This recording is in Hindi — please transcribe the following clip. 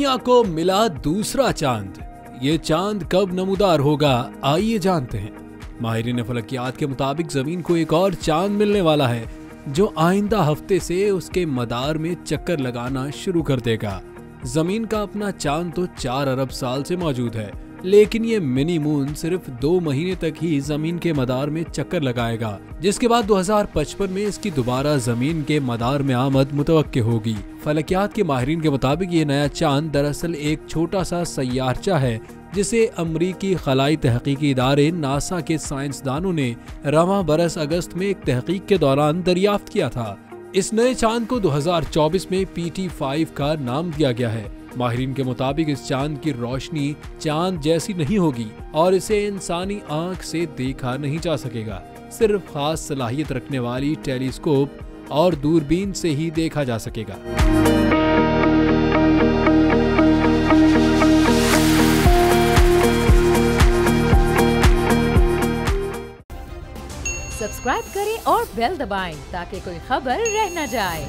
दुनिया को मिला दूसरा चांद। ये चांद कब नमूदार होगा, आइए जानते हैं। माहिरीन फलकियात के मुताबिक जमीन को एक और चांद मिलने वाला है जो आइंदा हफ्ते से उसके मदार में चक्कर लगाना शुरू कर देगा। जमीन का अपना चांद तो 4 अरब साल से मौजूद है, लेकिन ये मिनी मून सिर्फ 2 महीने तक ही जमीन के मदार में चक्कर लगाएगा, जिसके बाद 2055 में इसकी दोबारा जमीन के मदार में आमद मुतवक्के होगी। फलकियात के माहिरीन के मुताबिक ये नया चांद दरअसल एक छोटा सा सैयारचा है जिसे अमरीकी खलाई तहकीकी इदारे नासा के साइंसदानों ने रवां बरस अगस्त में एक तहकीक के दौरान दरियाफ्त किया था। इस नए चांद को 2024 में PT5 का नाम दिया गया है। माहिरीन के मुताबिक इस चांद की रोशनी चांद जैसी नहीं होगी और इसे इंसानी आंख से देखा नहीं जा सकेगा। सिर्फ खास सलाहियत रखने वाली टेलीस्कोप और दूरबीन से ही देखा जा सकेगा। सब्सक्राइब करें और बेल दबाएं ताकि कोई खबर रह न जाए।